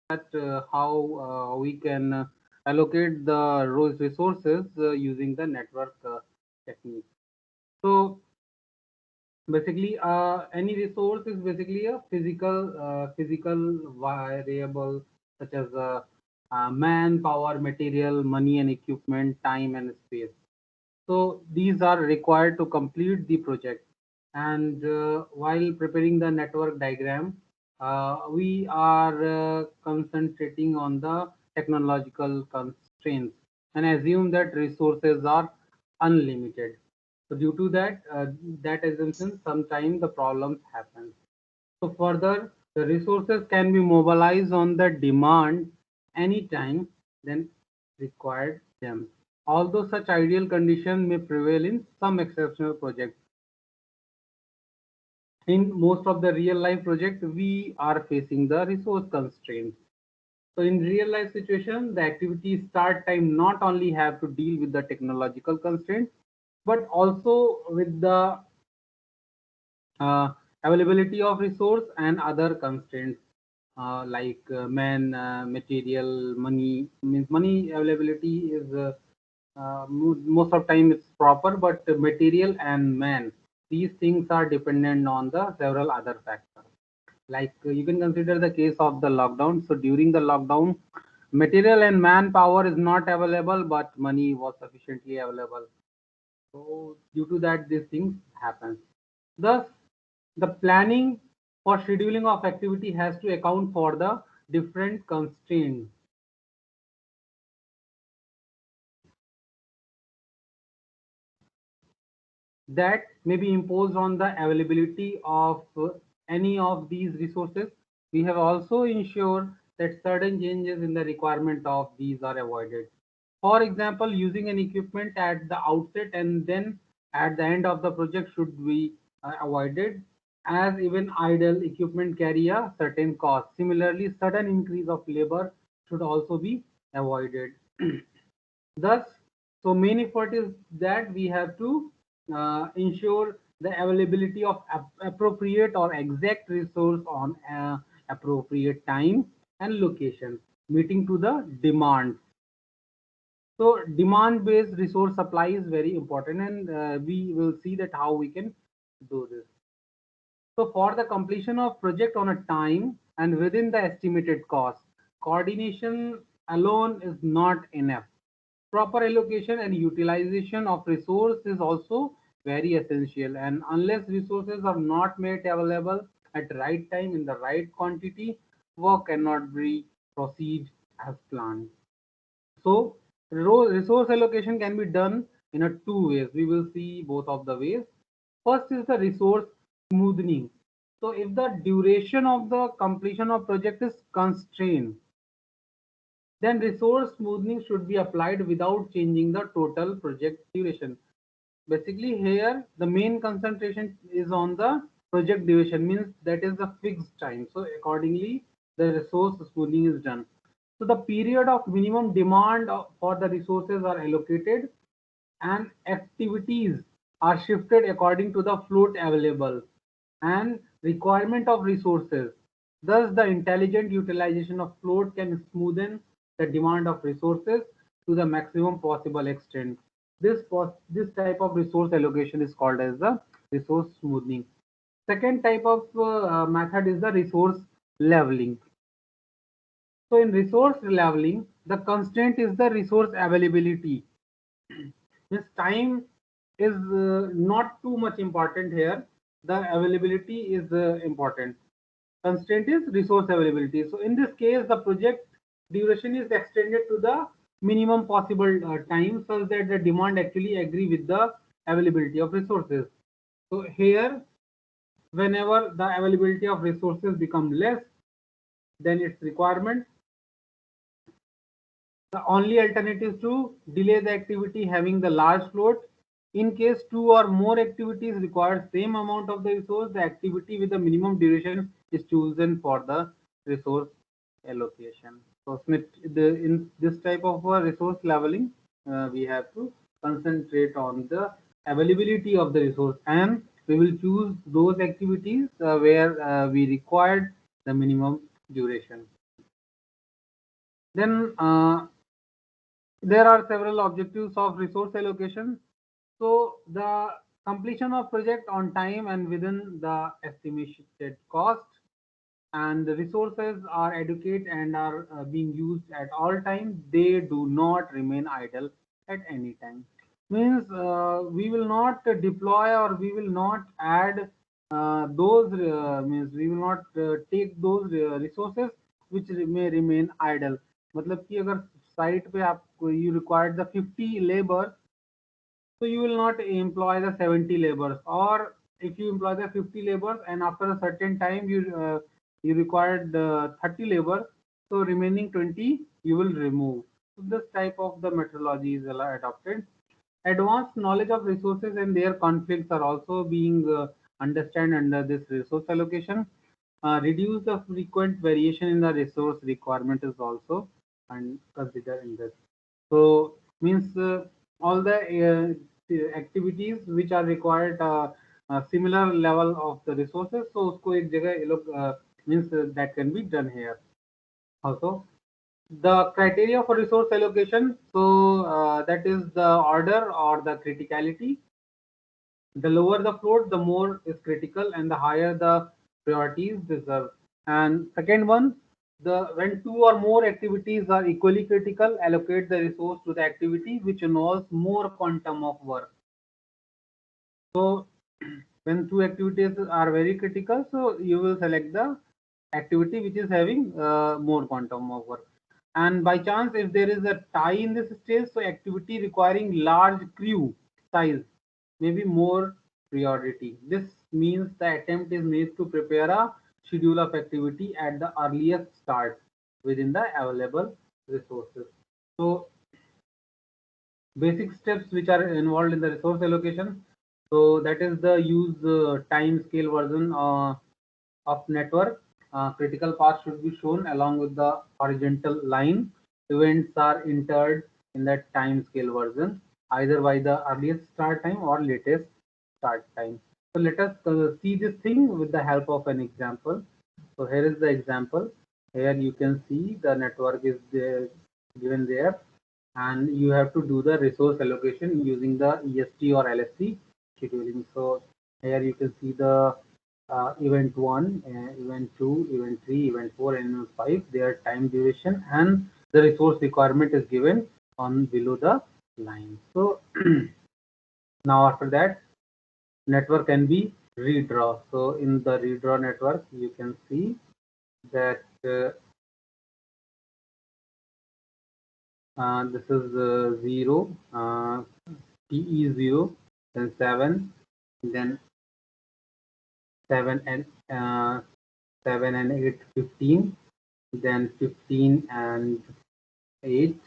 that how we can allocate the resources using the network technique. So basically, any resource is basically a physical variable such as man, power, material, money and equipment, time and space. So these are required to complete the project. And while preparing the network diagram, we are concentrating on the technological constraints and assume that resources are unlimited. So due to that assumption, sometimes the problems happen. So further, the resources can be mobilized on the demand anytime then required them. Although such ideal condition may prevail in some exceptional projects, in most of the real life projects, we are facing the resource constraints. So in real life situation, the activity start time not only have to deal with the technological constraints, but also with the uh, availability of resource and other constraints like man, material, money. Means money availability is most of time it's proper, but material and man, these things are dependent on the several other factors. Like you can consider the case of the lockdown. So during the lockdown, material and manpower is not available, but money was sufficiently available. So due to that, these things happen. Thus, the planning for scheduling of activity has to account for the different constraints that may be imposed on the availability of any of these resources. We have also ensured that certain changes in the requirement of these are avoided. For example, using an equipment at the outset and then at the end of the project should be avoided, as even idle equipment carry a certain cost. Similarly, sudden increase of labor should also be avoided. Thus, so main effort is that we have to ensure the availability of appropriate or exact resource on appropriate time and location, meeting to the demand. So demand-based resource supply is very important, and we will see that how we can do this. So for the completion of project on a time and within the estimated cost, coordination alone is not enough. Proper allocation and utilization of resource is also very essential, and unless resources are not made available at the right time in the right quantity, work cannot be proceed as planned. So resource allocation can be done in a two ways. We will see both of the ways. First is the resource smoothing. So if the duration of the completion of project is constrained, then resource smoothing should be applied without changing the total project duration. Basically here the main concentration is on the project duration, means that is the fixed time. So accordingly the resource smoothing is done. So the period of minimum demand for the resources are allocated and activities are shifted according to the float available and requirement of resources. Thus, the intelligent utilization of float can smoothen the demand of resources to the maximum possible extent. This type of resource allocation is called as the resource smoothing. Second type of method is the resource leveling. So in resource leveling, the constraint is the resource availability. Means time is not too much important here. The availability is important. Constraint is resource availability. So in this case, the project duration is extended to the minimum possible time such that the demand actually agree with the availability of resources. So here, whenever the availability of resources become less than its requirement, the only alternative is to delay the activity having the large float. In case two or more activities require same amount of the resource, the activity with the minimum duration is chosen for the resource allocation. So Smith, in this type of resource leveling, we have to concentrate on the availability of the resource, and we will choose those activities where we required the minimum duration. Then there are several objectives of resource allocation. So the completion of project on time and within the estimated cost, and the resources are adequate and are being used at all times. They do not remain idle at any time. Means we will not deploy or we will not add those means we will not take those resources which may remain idle. मतलब कि अगर site पे आप you required the 50 labor, so you will not employ the 70 laborers, or if you employ the 50 laborers and after a certain time you required 30 labor, so remaining 20 you will remove. So this type of the methodology is adopted. Advanced knowledge of resources and their conflicts are also being understand under this resource allocation. Reduce the frequent variation in the resource requirement is also and considered in this. So means all the activities which are required similar level of the resources, so उसको एक जगह ये लोग means that can be done here also. The criteria for resource allocation, so that is the order or the criticality. The lower the float, the more is critical and the higher the priorities deserve. And second one, the when two or more activities are equally critical, allocate the resource to the activity which involves more quantum of work. So when two activities are very critical, so you will select the activity which is having more quantum of work. And by chance, if there is a tie in this stage, so activity requiring large crew size may be more priority. This means the attempt is made to prepare a schedule of activity at the earliest start within the available resources. So basic steps which are involved in the resource allocation. So that is the use time scale version of network. Critical path should be shown along with the horizontal line. Events are entered in that time scale version either by the earliest start time or latest start time. So let us see this thing with the help of an example. So here is the example. Here you can see the network is there, given there, and you have to do the resource allocation using the EST or LST scheduling. So here you can see the event 1, event 2, event 3, event 4, and event 5, their time duration and the resource requirement is given on below the line. So now after that, network can be redraw. So in the redraw network, you can see that this is 0, TE 0, then 7, then 7 and 7 and 8, 15, then 15 and 8,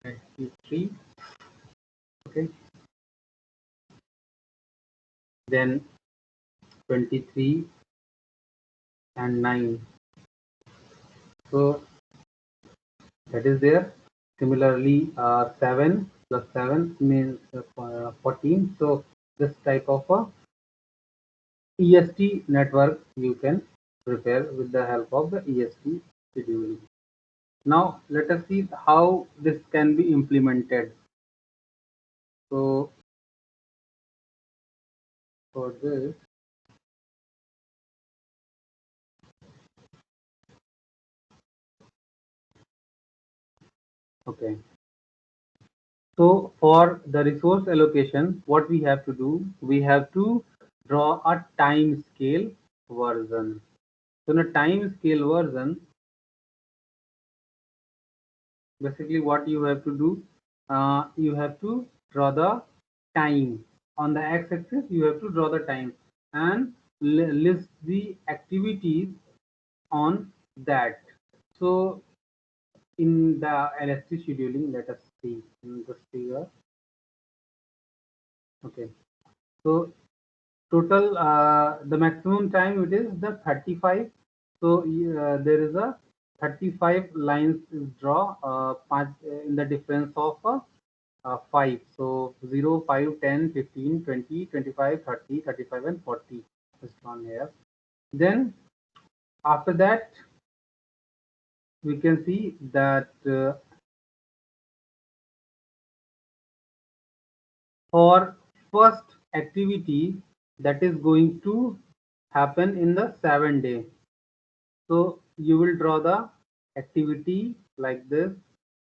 23, okay, then 23 and 9. So that is there. Similarly, 7 plus 7 means 14. So this type of a EST network you can prepare with the help of the EST scheduling. Now let us see how this can be implemented. So for this, okay. So for the resource allocation, what we have to do, we have to draw a time scale version. So in a time scale version, basically what you have to do, you have to draw the time. On the x-axis, you have to draw the time and list the activities on that. So in the LST scheduling, let us see in this figure. Okay, so total the maximum time it is the 35. So there is a 35 lines is draw in the difference of 5. So 0, 5, 10, 15, 20, 25, 30, 35, and 40 is drawn here. Then after that, we can see that for first activity that is going to happen in the 7 day. So you will draw the activity like this.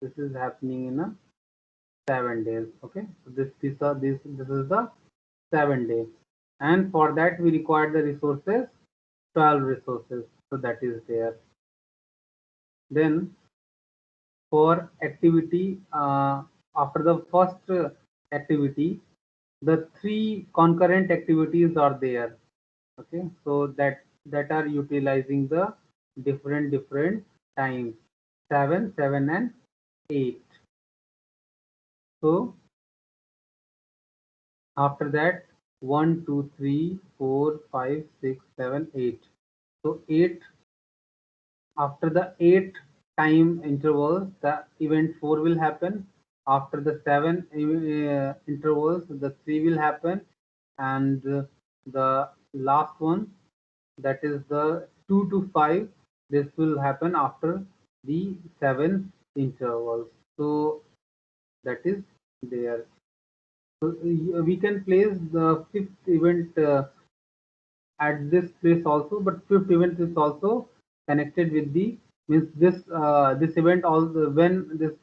This is happening in a 7 days. Okay, so this is the 7 day, and for that we require the resources, 12 resources. So that is there. Then for activity after the first activity, the three concurrent activities are there. Okay, so that are utilizing the different times, 7, 7 and 8. So after that, 1, 2, 3, 4, 5, 6, 7, 8. So 8, after the 8 time intervals, the event 4 will happen. After the 7 intervals, the 3 will happen, and the last one, that is the 2 to 5, this will happen after the 7 intervals. So that is there. So we can place the fifth event at this place also, but fifth event is also connected with the, means this event also, when this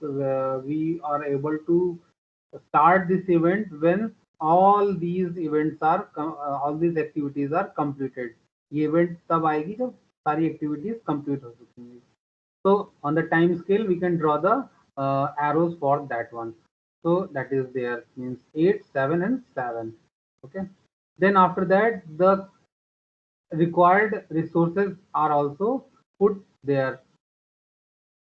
we are able to start this event when all these events are all these activities are completed. ये event तब आएगी जब सारी activities complete हो चुकी. So on the time scale we can draw the arrows for that one. So that is there, means 8, 7 and 7. Okay, then after that the required resources are also put there.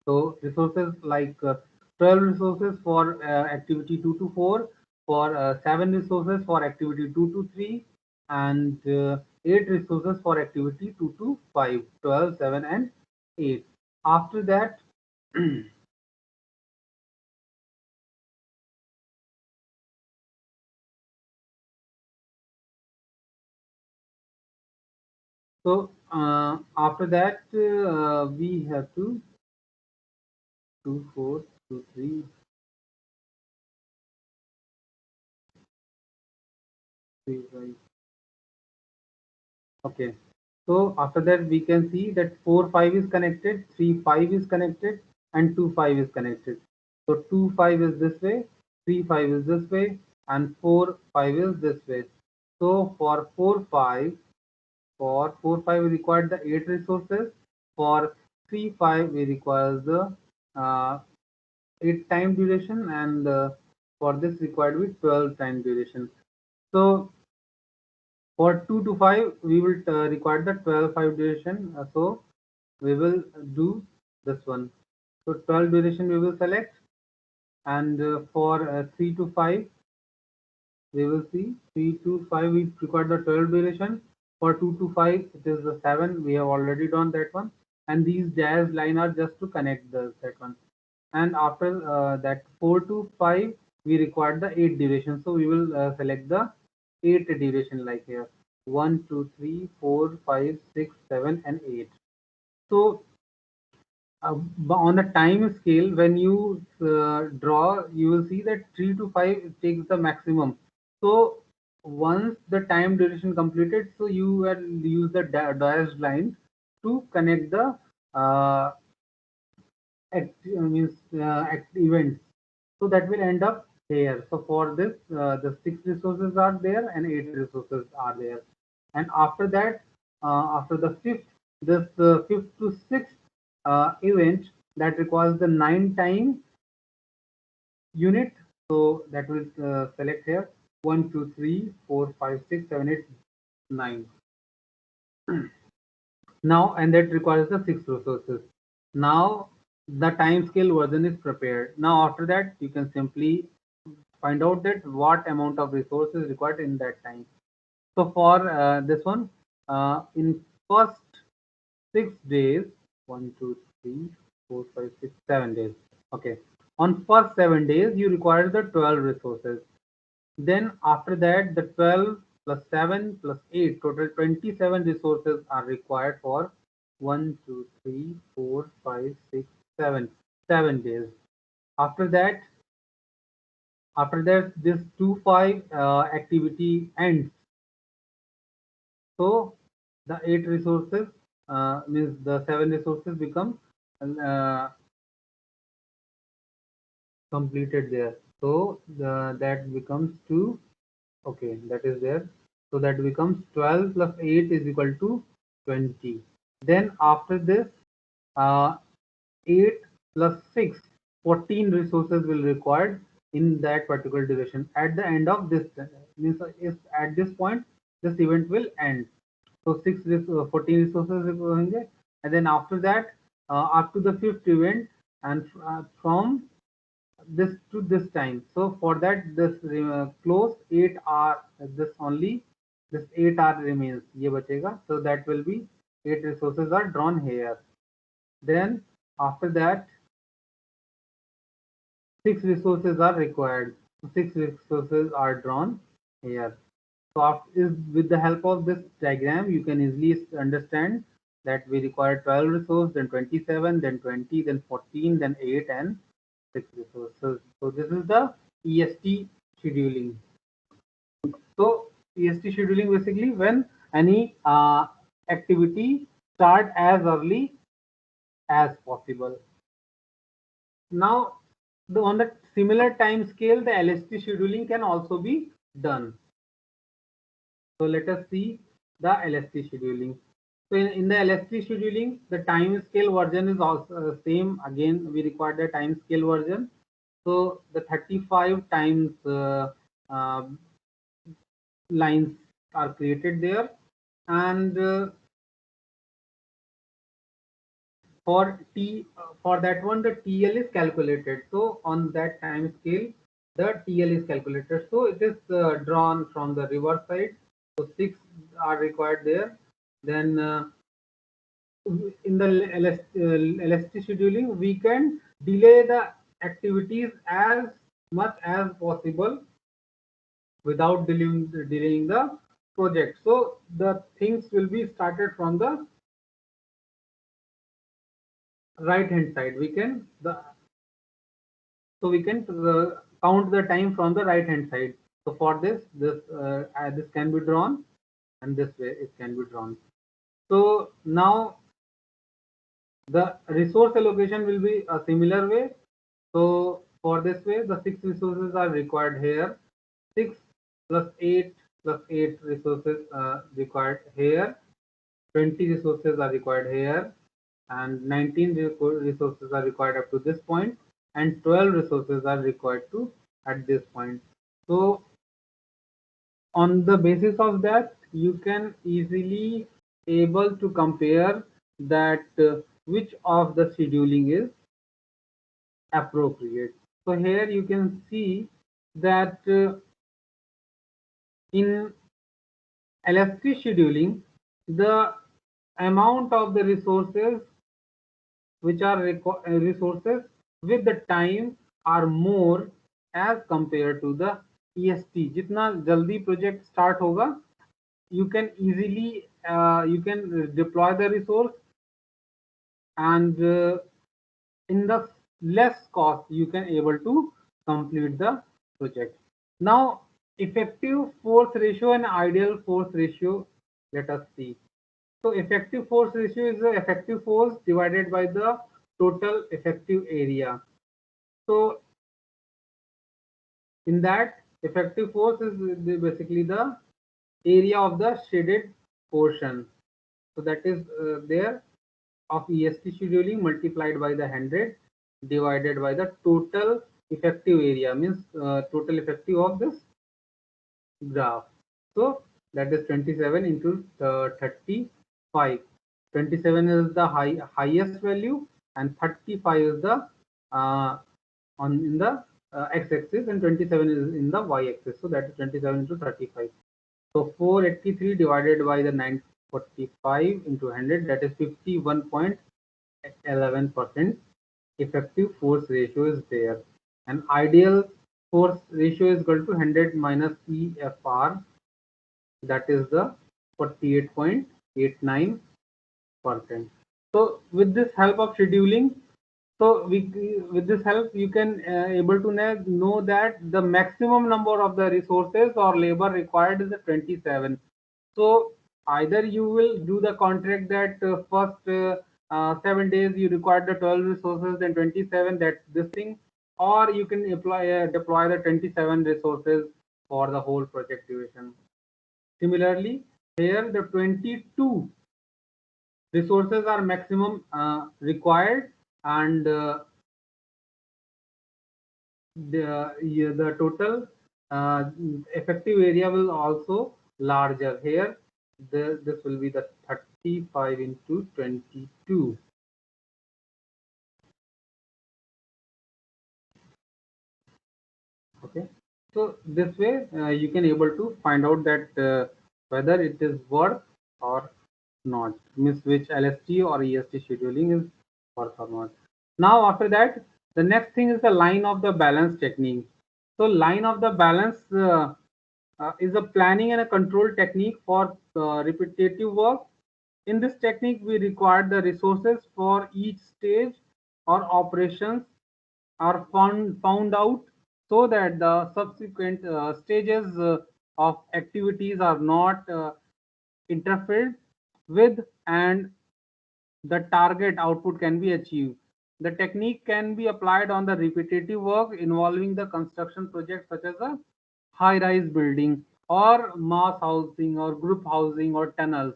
So resources like 12 resources for activity 2 to 4, for 7 resources for activity 2 to 3, and 8 resources for activity 2 to 5, 12, 7 and 8. After that, so after that we have to 2, 4, 2, 3, 3, 5. Okay. So after that we can see that 4, 5 is connected, 3, 5 is connected, and 2, 5 is connected. So 2, 5 is this way, 3, 5 is this way, and 4, 5 is this way. So for 4, 5, we require the 8 resources. For 3, 5 we require the 8 time duration, and for this required with 12 time duration. So for 2 to 5, we will require the 12 5 duration. So we will do this one. So 12 duration we will select, and for 3 to 5, we will see 3 to 5 we require the 12 duration. For 2 to 5, it is the 7. We have already done that one, and these dashed line are just to connect that one. And after that 4 to 5, we require the 8 duration. So we will select the 8 duration, like here 1, 2, 3, 4, 5, 6, 7 and 8. So on the time scale, when you draw, you will see that 3 to 5 takes the maximum. So once the time duration completed, so you will use the dashed line to connect the uh, events. So that will end up here. So for this, the 6 resources are there and 8 resources are there. And after that, after the fifth, this fifth to sixth event that requires the 9 time unit. So that will select here 1, 2, 3, 4, 5, 6, 7, 8, 9. Now, and that requires the 6 resources. Now the time scale version is prepared. Now after that, you can simply find out that what amount of resources required in that time. So for this one, in first 6 days, 1, 2, 3, 4, 5, 6, 7 days. Okay. On first 7 days, you require the 12 resources. Then after that, the 12 plus 7 plus 8, total 27 resources are required for 1, 2, 3, 4, 5, 6, 7. 7 days. After that, this 2-5 activity ends. So the 8 resources means the 7 resources become uh, completed there. So that becomes 2. Okay, that is there. So that becomes 12 plus 8 is equal to 20. Then after this, uh, 8 plus 6, 14 resources will required in that particular duration. At the end of this, means if at this point, this event will end. So 14 resources होंगे, and then after that, up to the 5th event, and from this to this time. So for that, this close 8 hour, this only this 8 hour remains. ये बचेगा. So that will be 8 resources are drawn here. Then after that, 6 resources are required. 6 resources are drawn here. So with the help of this diagram, you can easily understand that we require 12 resources, then 27, then 20, then 14, then 8, and 6 resources. So this is the EST scheduling. So EST scheduling basically when any activity start as early as possible. Now, on the similar time scale, the LST scheduling can also be done. So let us see the LST scheduling. So in the LST scheduling, the time scale version is also same. Again, we require the time scale version. So the 35 times lines are created there, and for that one, the TL is calculated. So on that time scale, the TL is calculated. So it is drawn from the reverse side. So 6 are required there. Then in the LST scheduling, we can delay the activities as much as possible without delaying the project. So the things will be started from the right hand side. We can count the time from the right hand side. So for this can be drawn, and this way it can be drawn. So now the resource allocation will be a similar way. So for this way, the 6 resources are required here. 6 plus 8 plus 8 resources required here. 20 resources are required here, and 19 resources are required up to this point, and 12 resources are required to at this point. So on the basis of that, you can easily able to compare that which of the scheduling is appropriate. So here you can see that in LST scheduling, the amount of the resources which are resources with the time are more as compared to the EST. जितना जल्दी project start होगा, you can easily you can deploy the resource, and in the less cost you can able to complete the project. Now, effective force ratio and ideal force ratio, let us see. So effective force ratio is the effective force divided by the total effective area. So in that, effective force is basically the area of the shaded portion. So that is there of EST scheduling multiplied by the 100 divided by the total effective area, means total effective of this graph. So that is 27 into 35. 27 is the highest value, and 35 is the on in the x-axis, and 27 is in the y-axis. So that is 27 into 35. So 483 divided by the 945 into 100, that is 51.11% effective force ratio is there. And ideal force ratio is equal to 100 minus EFR, that is the 48.89%. So with this help of scheduling, so with this help you can able to know that the maximum number of the resources or labor required is 27. So either you will do the contract that first 7 days you require the 12 resources, then 27, that's this thing, or you can deploy the 27 resources for the whole project duration. Similarly, here the 22 resources are maximum required, and the total effective area will also larger. Here this will be the 35 into 22. Okay, so this way you can able to find out that whether it is worth or not, means which LST or EST scheduling is worth or not. Now after that, the next thing is the line of the balance technique. So line of the balance is a planning and a control technique for repetitive work. In this technique, we require the resources for each stage or operations are found out, so that the subsequent stages of activities are not interfered with, and the target output can be achieved. The technique can be applied on the repetitive work involving the construction projects such as a high-rise building or mass housing or group housing or tunnels.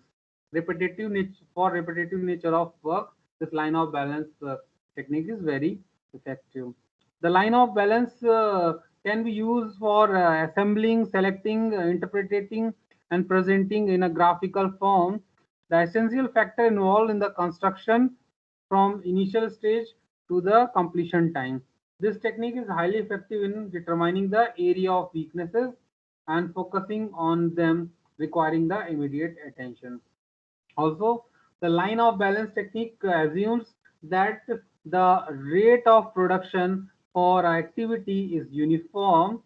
Repetitive nature of work, this line of balance technique is very effective. The line of balance can be used for assembling, selecting, interpreting, and presenting in a graphical form the essential factor involved in the construction from initial stage to the completion time. This technique is highly effective in determining the area of weaknesses and focusing on them, requiring the immediate attention. Also, the line of balance technique assumes that the rate of production for activity is uniform.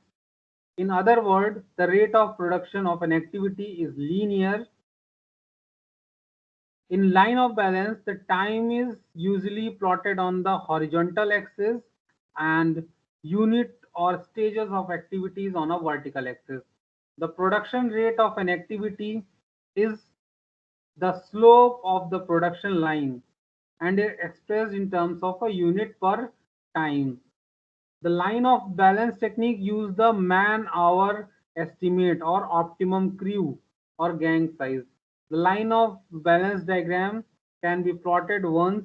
In other words, the rate of production of an activity is linear. In line of balance, the time is usually plotted on the horizontal axis and unit or stages of activities on a vertical axis. The production rate of an activity is the slope of the production line and expressed in terms of a unit per time. The line of balance technique use the man-hour estimate or optimum crew or gang size. The line of balance diagram can be plotted once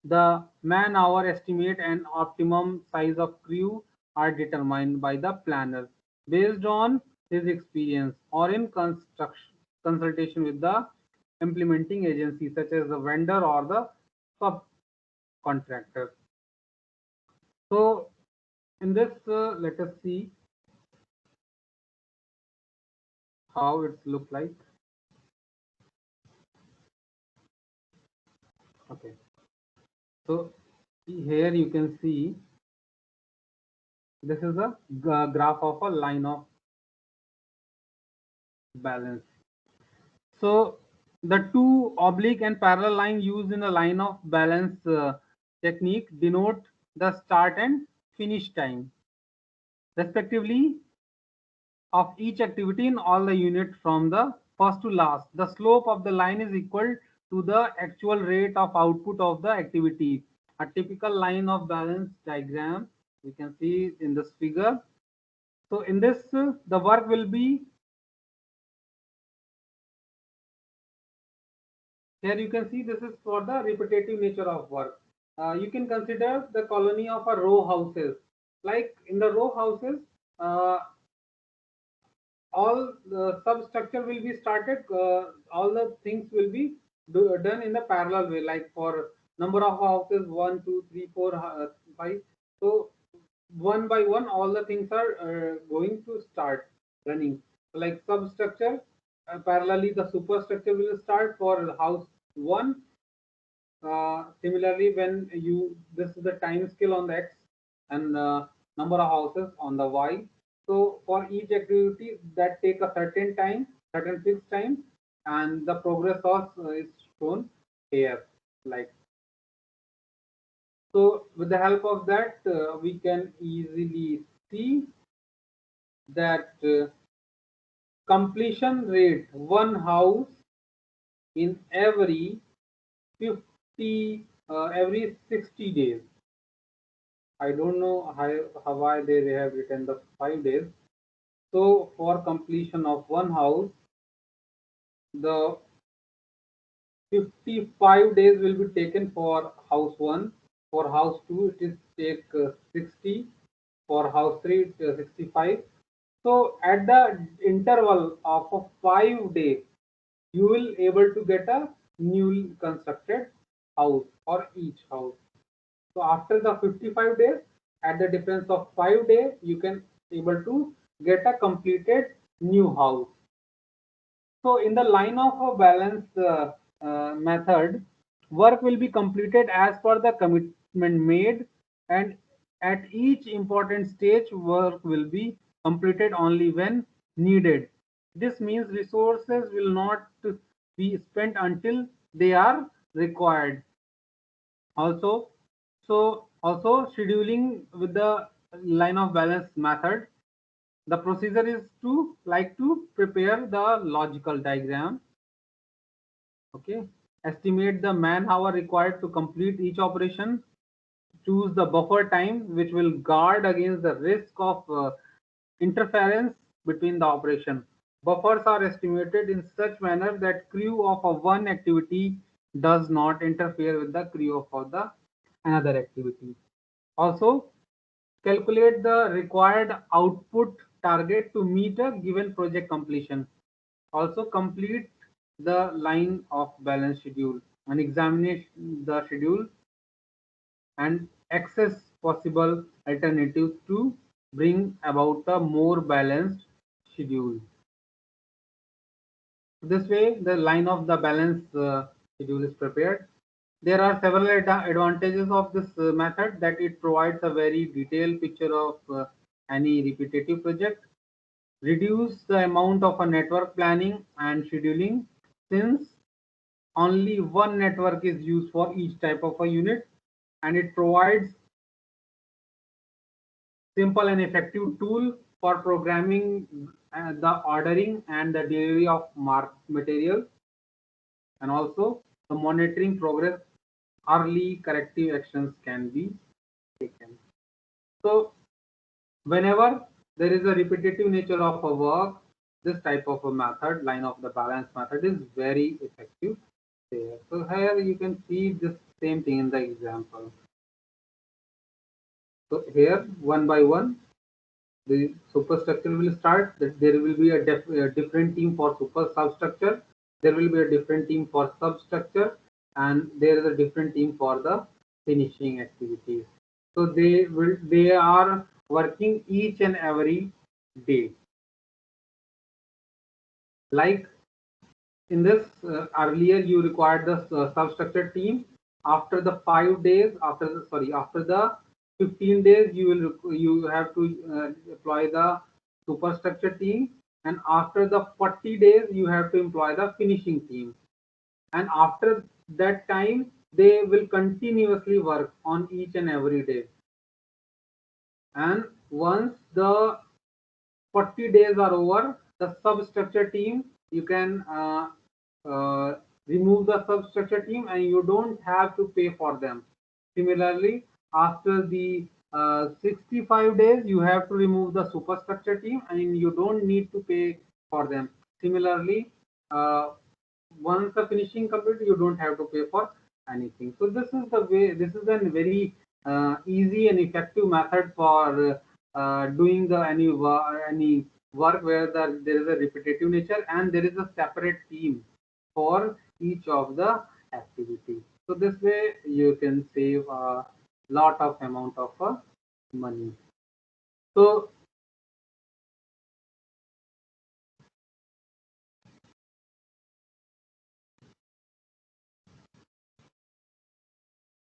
the man-hour estimate and optimum size of crew are determined by the planner based on his experience or in consultation with the implementing agency such as the vendor or the subcontractor. So in this, let us see how it's look like. Okay, so here you can see this is a graph of a line of balance. So the two oblique and parallel line used in a line of balance technique denote the start and finish time respectively of each activity in all the units from the first to last. The slope of the line is equal to the actual rate of output of the activity. A typical line of balance diagram we can see in this figure. So in this, the work will be, here you can see this is for the repetitive nature of work. You can consider the colony of a row houses. Like in the row houses, uh, all the substructure will be started, all the things will be done in the parallel way, like for number of houses 1 2 3 4 5. So one by one all the things are going to start running, like substructure parallelly the superstructure will start for house 1. Similarly, when you, this is the time scale on the x and number of houses on the y. So for each activity that take a certain time, certain fixed time, and the progress of is shown here. Like So with the help of that, we can easily see that completion rate one house in every 50 every 60 days. I don't know how why they have written the 5 days. So for completion of one house, the 55 days will be taken for house 1. For house 2, it is take 60. For house 3, 65. So at the interval of a 5 days, you will able to get a newly constructed house for each house. So after the 55 days, at the difference of 5 days, you can able to get a completed new house. So in the line of a balance method, work will be completed as per the commitment made, and at each important stage, work will be completed only when needed. This means resources will not be spent until they are required. Also, also scheduling with the line of balance method, the procedure is to prepare the logical diagram. Okay, estimate the man hour required to complete each operation. Choose the buffer time which will guard against the risk of interference between the operation. Buffers are estimated in such manner that crew of a one activity does not interfere with the crew of the another activity. Also, calculate the required output target to meet a given project completion. Also, complete the line of balance schedule and examine the schedule and access possible alternatives to bring about a more balanced schedule. This way, the line of the balance schedule is prepared. There are several advantages of this method, that it provides a very detailed picture of any repetitive project, reduce the amount of a network planning and scheduling, since only one network is used for each type of a unit, and it provides simple and effective tool for programming the ordering and the delivery of materials, and also the monitoring progress. Early corrective actions can be taken. So whenever there is a repetitive nature of a work, this type of a method, line of the balance method, is very effective there. So here you can see this same thing in the example. So here, one by one, the superstructure will start. That there will be a different team for super substructure. There will be a different team for substructure, and there is a different team for the finishing activities. So they are working each and every day. Like in this earlier, you required the substructure team. After the 5 days, after the 15 days, you have to employ the superstructure team, and after the 40 days, you have to employ the finishing team. And after that time, they will continuously work on each and every day. And once the 40 days are over, the substructure team, you can uh, remove the substructure team, and you don't have to pay for them. Similarly, after the 65 days, you have to remove the superstructure team, and you don't need to pay for them. Similarly, uh, once the finishing complete, you don't have to pay for anything. So this is the way. This is a very easy and effective method for doing the any work where there is a repetitive nature and there is a separate team for each of the activity. So this way you can save a lot of amount of money. So